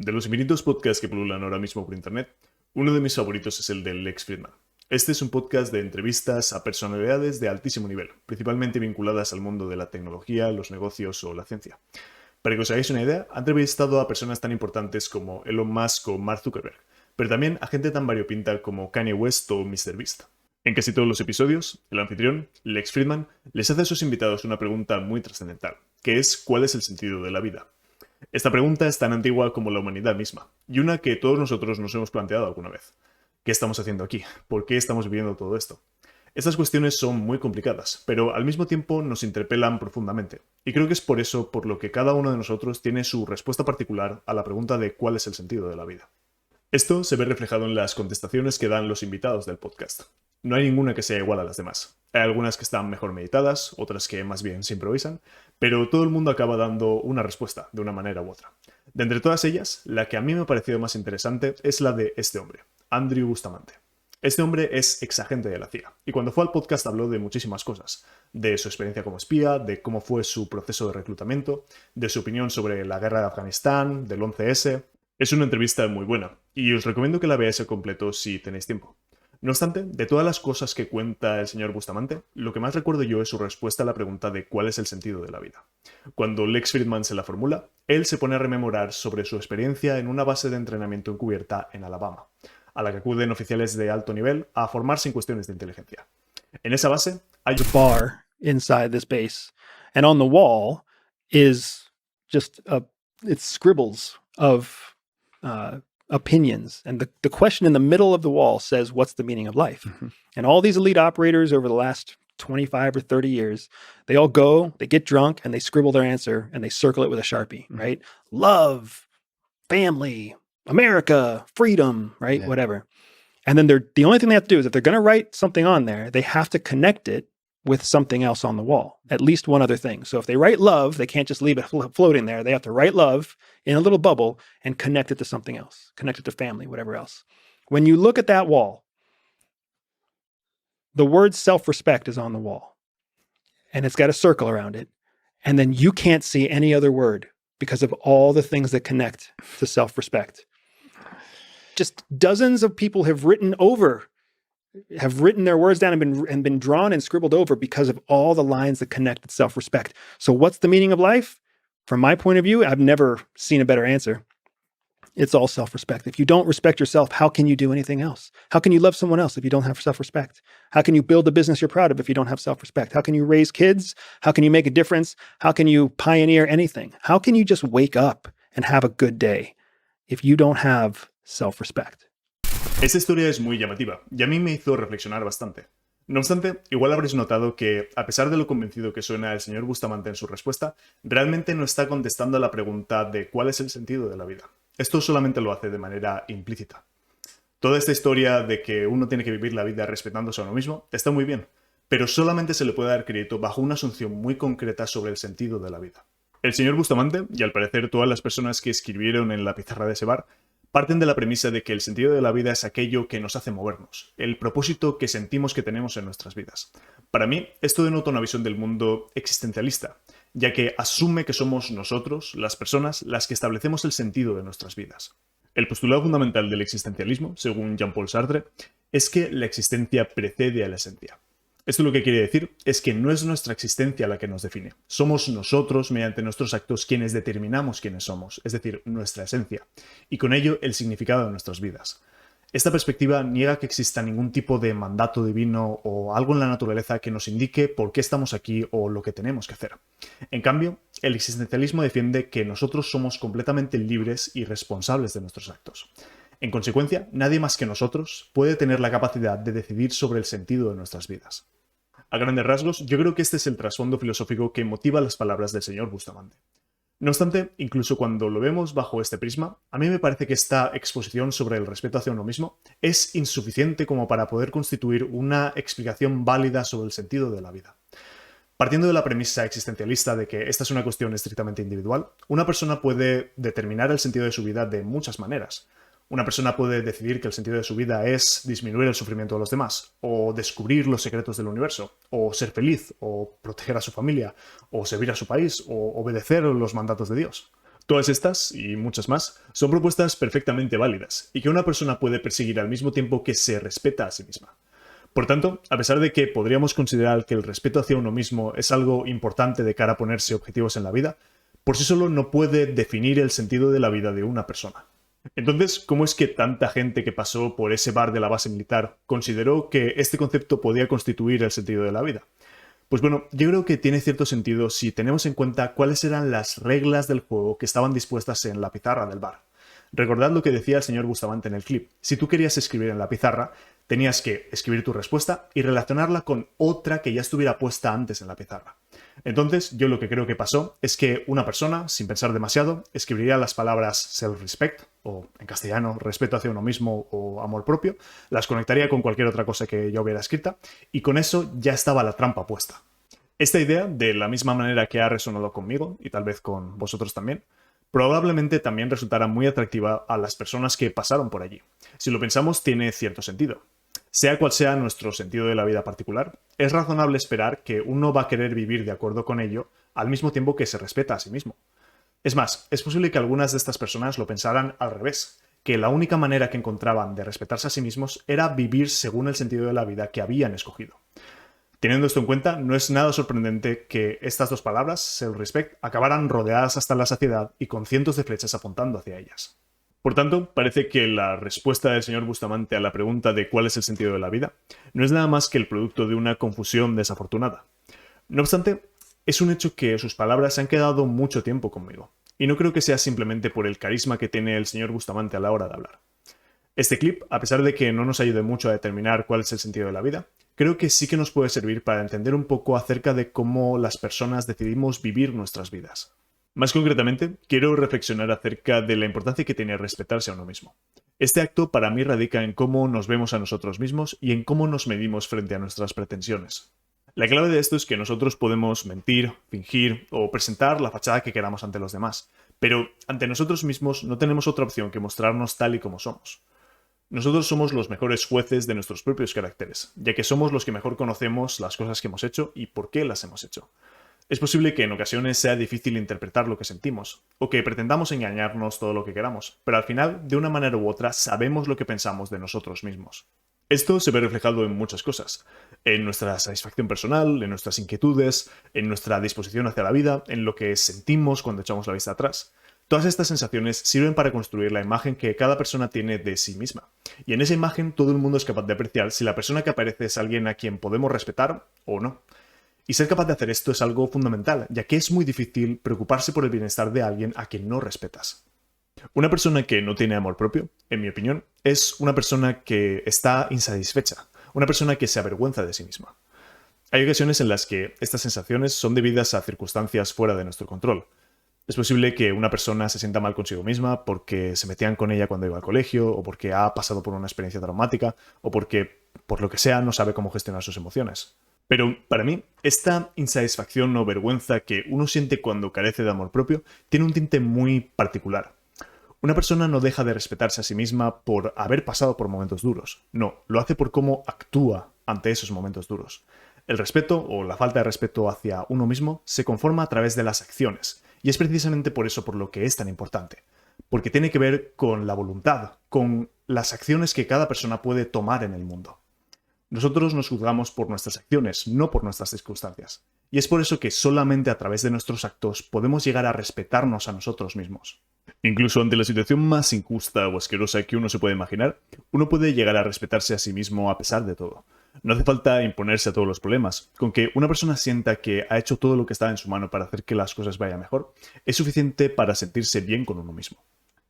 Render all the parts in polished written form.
De los infinitos podcasts que pululan ahora mismo por internet, uno de mis favoritos es el de Lex Fridman. Este es un podcast de entrevistas a personalidades de altísimo nivel, principalmente vinculadas al mundo de la tecnología, los negocios o la ciencia. Para que os hagáis una idea, han entrevistado a personas tan importantes como Elon Musk o Mark Zuckerberg, pero también a gente tan variopinta como Kanye West o MrBeast. En casi todos los episodios, el anfitrión, Lex Fridman, les hace a sus invitados una pregunta muy trascendental, que es ¿cuál es el sentido de la vida? Esta pregunta es tan antigua como la humanidad misma, y una que todos nosotros nos hemos planteado alguna vez. ¿Qué estamos haciendo aquí? ¿Por qué estamos viviendo todo esto? Estas cuestiones son muy complicadas, pero al mismo tiempo nos interpelan profundamente, y creo que es por eso por lo que cada uno de nosotros tiene su respuesta particular a la pregunta de cuál es el sentido de la vida. Esto se ve reflejado en las contestaciones que dan los invitados del podcast. No hay ninguna que sea igual a las demás. Hay algunas que están mejor meditadas, otras que más bien se improvisan, pero todo el mundo acaba dando una respuesta de una manera u otra. De entre todas ellas, la que a mí me ha parecido más interesante es la de este hombre, Andrew Bustamante. Este hombre es exagente de la CIA, y cuando fue al podcast habló de muchísimas cosas, de su experiencia como espía, de cómo fue su proceso de reclutamiento, de su opinión sobre la guerra de Afganistán, del 11S. Es una entrevista muy buena, y os recomiendo que la veáis al completo si tenéis tiempo. No obstante, de todas las cosas que cuenta el señor Bustamante, lo que más recuerdo yo es su respuesta a la pregunta de cuál es el sentido de la vida. Cuando Lex Fridman se la formula, él se pone a rememorar sobre su experiencia en una base de entrenamiento encubierta en Alabama, a la que acuden oficiales de alto nivel a formarse en cuestiones de inteligencia. En esa base hay a bar inside this base, and on the wall is just it's scribbles of opinions, and the question in the middle of the wall says, what's the meaning of life? And all these elite operators over the last 25 or 30 years, they all go, they get drunk, and they scribble their answer, and they circle it with a Sharpie, right? Love, family, America, freedom, right? Yeah. Whatever. And then the only thing they have to do is if they're going to write something on there, they have to connect it with something else on the wall, at least one other thing. So if they write love, they can't just leave it floating there. They have to write love in a little bubble and connect it to something else, connect it to family, whatever else. When you look at that wall, the word self-respect is on the wall, and it's got a circle around it. And then you can't see any other word because of all the things that connect to self-respect. Just dozens of people have written their words down and been drawn and scribbled over because of all the lines that connect with self-respect. So what's the meaning of life? From my point of view, I've never seen a better answer. It's all self-respect. If you don't respect yourself, how can you do anything else? How can you love someone else if you don't have self-respect? How can you build a business you're proud of if you don't have self-respect? How can you raise kids? How can you make a difference? How can you pioneer anything? How can you just wake up and have a good day if you don't have self-respect? Esta historia es muy llamativa y a mí me hizo reflexionar bastante. No obstante, igual habréis notado que, a pesar de lo convencido que suena el señor Bustamante en su respuesta, realmente no está contestando a la pregunta de cuál es el sentido de la vida. Esto solamente lo hace de manera implícita. Toda esta historia de que uno tiene que vivir la vida respetándose a uno mismo está muy bien, pero solamente se le puede dar crédito bajo una asunción muy concreta sobre el sentido de la vida. El señor Bustamante, y al parecer todas las personas que escribieron en la pizarra de ese bar, parten de la premisa de que el sentido de la vida es aquello que nos hace movernos, el propósito que sentimos que tenemos en nuestras vidas. Para mí, esto denota una visión del mundo existencialista, ya que asume que somos nosotros, las personas, las que establecemos el sentido de nuestras vidas. El postulado fundamental del existencialismo, según Jean-Paul Sartre, es que la existencia precede a la esencia. Esto lo que quiere decir es que no es nuestra existencia la que nos define. Somos nosotros, mediante nuestros actos, quienes determinamos quiénes somos, es decir, nuestra esencia, y con ello el significado de nuestras vidas. Esta perspectiva niega que exista ningún tipo de mandato divino o algo en la naturaleza que nos indique por qué estamos aquí o lo que tenemos que hacer. En cambio, el existencialismo defiende que nosotros somos completamente libres y responsables de nuestros actos. En consecuencia, nadie más que nosotros puede tener la capacidad de decidir sobre el sentido de nuestras vidas. A grandes rasgos, yo creo que este es el trasfondo filosófico que motiva las palabras del señor Bustamante. No obstante, incluso cuando lo vemos bajo este prisma, a mí me parece que esta exposición sobre el respeto hacia uno mismo es insuficiente como para poder constituir una explicación válida sobre el sentido de la vida. Partiendo de la premisa existencialista de que esta es una cuestión estrictamente individual, una persona puede determinar el sentido de su vida de muchas maneras. Una persona puede decidir que el sentido de su vida es disminuir el sufrimiento de los demás, o descubrir los secretos del universo, o ser feliz, o proteger a su familia, o servir a su país, o obedecer los mandatos de Dios. Todas estas, y muchas más, son propuestas perfectamente válidas y que una persona puede perseguir al mismo tiempo que se respeta a sí misma. Por tanto, a pesar de que podríamos considerar que el respeto hacia uno mismo es algo importante de cara a ponerse objetivos en la vida, por sí solo no puede definir el sentido de la vida de una persona. Entonces, ¿cómo es que tanta gente que pasó por ese bar de la base militar consideró que este concepto podía constituir el sentido de la vida? Pues bueno, yo creo que tiene cierto sentido si tenemos en cuenta cuáles eran las reglas del juego que estaban dispuestas en la pizarra del bar. Recordad lo que decía el señor Bustamante en el clip. Si tú querías escribir en la pizarra, tenías que escribir tu respuesta y relacionarla con otra que ya estuviera puesta antes en la pizarra. Entonces, yo lo que creo que pasó es que una persona, sin pensar demasiado, escribiría las palabras self-respect, o en castellano, respeto hacia uno mismo o amor propio, las conectaría con cualquier otra cosa que ya hubiera escrita, y con eso ya estaba la trampa puesta. Esta idea, de la misma manera que ha resonado conmigo, y tal vez con vosotros también, probablemente también resultará muy atractiva a las personas que pasaron por allí. Si lo pensamos, tiene cierto sentido. Sea cual sea nuestro sentido de la vida particular, es razonable esperar que uno va a querer vivir de acuerdo con ello al mismo tiempo que se respeta a sí mismo. Es más, es posible que algunas de estas personas lo pensaran al revés, que la única manera que encontraban de respetarse a sí mismos era vivir según el sentido de la vida que habían escogido. Teniendo esto en cuenta, no es nada sorprendente que estas dos palabras, self-respect, acabaran rodeadas hasta la saciedad y con cientos de flechas apuntando hacia ellas. Por tanto, parece que la respuesta del señor Bustamante a la pregunta de cuál es el sentido de la vida no es nada más que el producto de una confusión desafortunada. No obstante, es un hecho que sus palabras se han quedado mucho tiempo conmigo, y no creo que sea simplemente por el carisma que tiene el señor Bustamante a la hora de hablar. Este clip, a pesar de que no nos ayude mucho a determinar cuál es el sentido de la vida, creo que sí que nos puede servir para entender un poco acerca de cómo las personas decidimos vivir nuestras vidas. Más concretamente, quiero reflexionar acerca de la importancia que tiene respetarse a uno mismo. Este acto para mí radica en cómo nos vemos a nosotros mismos y en cómo nos medimos frente a nuestras pretensiones. La clave de esto es que nosotros podemos mentir, fingir o presentar la fachada que queramos ante los demás, pero ante nosotros mismos no tenemos otra opción que mostrarnos tal y como somos. Nosotros somos los mejores jueces de nuestros propios caracteres, ya que somos los que mejor conocemos las cosas que hemos hecho y por qué las hemos hecho. Es posible que en ocasiones sea difícil interpretar lo que sentimos, o que pretendamos engañarnos todo lo que queramos, pero al final, de una manera u otra, sabemos lo que pensamos de nosotros mismos. Esto se ve reflejado en muchas cosas, en nuestra satisfacción personal, en nuestras inquietudes, en nuestra disposición hacia la vida, en lo que sentimos cuando echamos la vista atrás. Todas estas sensaciones sirven para construir la imagen que cada persona tiene de sí misma, y en esa imagen todo el mundo es capaz de apreciar si la persona que aparece es alguien a quien podemos respetar o no. Y ser capaz de hacer esto es algo fundamental, ya que es muy difícil preocuparse por el bienestar de alguien a quien no respetas. Una persona que no tiene amor propio, en mi opinión, es una persona que está insatisfecha, una persona que se avergüenza de sí misma. Hay ocasiones en las que estas sensaciones son debidas a circunstancias fuera de nuestro control. Es posible que una persona se sienta mal consigo misma porque se metían con ella cuando iba al colegio, o porque ha pasado por una experiencia traumática, o porque, por lo que sea, no sabe cómo gestionar sus emociones. Pero para mí, esta insatisfacción o vergüenza que uno siente cuando carece de amor propio tiene un tinte muy particular. Una persona no deja de respetarse a sí misma por haber pasado por momentos duros. No, lo hace por cómo actúa ante esos momentos duros. El respeto o la falta de respeto hacia uno mismo se conforma a través de las acciones, y es precisamente por eso por lo que es tan importante. Porque tiene que ver con la voluntad, con las acciones que cada persona puede tomar en el mundo. Nosotros nos juzgamos por nuestras acciones, no por nuestras circunstancias. Y es por eso que solamente a través de nuestros actos podemos llegar a respetarnos a nosotros mismos. Incluso ante la situación más injusta o asquerosa que uno se puede imaginar, uno puede llegar a respetarse a sí mismo a pesar de todo. No hace falta imponerse a todos los problemas. Con que una persona sienta que ha hecho todo lo que está en su mano para hacer que las cosas vayan mejor, es suficiente para sentirse bien con uno mismo.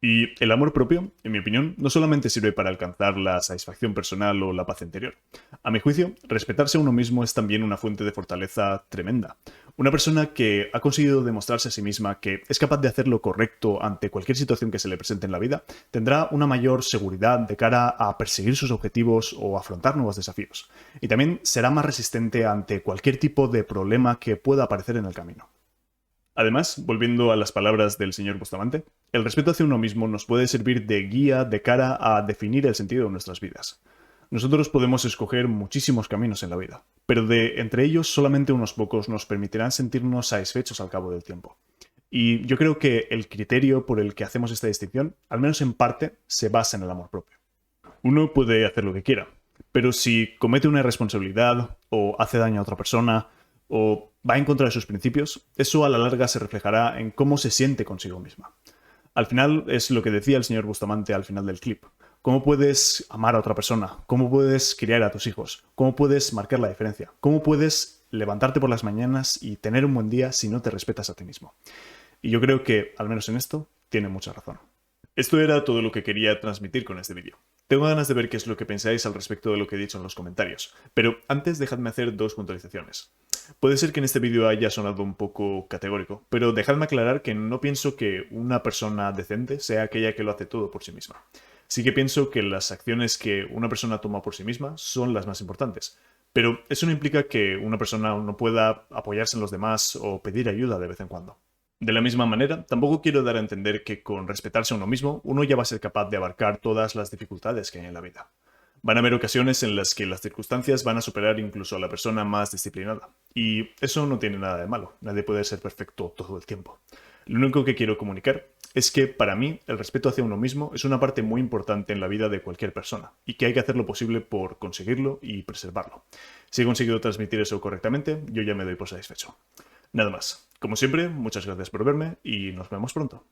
Y el amor propio, en mi opinión, no solamente sirve para alcanzar la satisfacción personal o la paz interior. A mi juicio, respetarse a uno mismo es también una fuente de fortaleza tremenda. Una persona que ha conseguido demostrarse a sí misma que es capaz de hacer lo correcto ante cualquier situación que se le presente en la vida, tendrá una mayor seguridad de cara a perseguir sus objetivos o afrontar nuevos desafíos. Y también será más resistente ante cualquier tipo de problema que pueda aparecer en el camino. Además, volviendo a las palabras del señor Bustamante, el respeto hacia uno mismo nos puede servir de guía de cara a definir el sentido de nuestras vidas. Nosotros podemos escoger muchísimos caminos en la vida, pero de entre ellos solamente unos pocos nos permitirán sentirnos satisfechos al cabo del tiempo. Y yo creo que el criterio por el que hacemos esta distinción, al menos en parte, se basa en el amor propio. Uno puede hacer lo que quiera, pero si comete una irresponsabilidad o hace daño a otra persona o va en contra de sus principios, eso a la larga se reflejará en cómo se siente consigo misma. Al final es lo que decía el señor Bustamante al final del clip. ¿Cómo puedes amar a otra persona? ¿Cómo puedes criar a tus hijos? ¿Cómo puedes marcar la diferencia? ¿Cómo puedes levantarte por las mañanas y tener un buen día si no te respetas a ti mismo? Y yo creo que, al menos en esto, tiene mucha razón. Esto era todo lo que quería transmitir con este vídeo. Tengo ganas de ver qué es lo que pensáis al respecto de lo que he dicho en los comentarios, pero antes dejadme hacer dos puntualizaciones. Puede ser que en este vídeo haya sonado un poco categórico, pero dejadme aclarar que no pienso que una persona decente sea aquella que lo hace todo por sí misma. Sí que pienso que las acciones que una persona toma por sí misma son las más importantes, pero eso no implica que una persona no pueda apoyarse en los demás o pedir ayuda de vez en cuando. De la misma manera, tampoco quiero dar a entender que con respetarse a uno mismo, uno ya va a ser capaz de abarcar todas las dificultades que hay en la vida. Van a haber ocasiones en las que las circunstancias van a superar incluso a la persona más disciplinada. Y eso no tiene nada de malo, nadie puede ser perfecto todo el tiempo. Lo único que quiero comunicar es que para mí el respeto hacia uno mismo es una parte muy importante en la vida de cualquier persona y que hay que hacer lo posible por conseguirlo y preservarlo. Si he conseguido transmitir eso correctamente, yo ya me doy por satisfecho. Nada más. Como siempre, muchas gracias por verme y nos vemos pronto.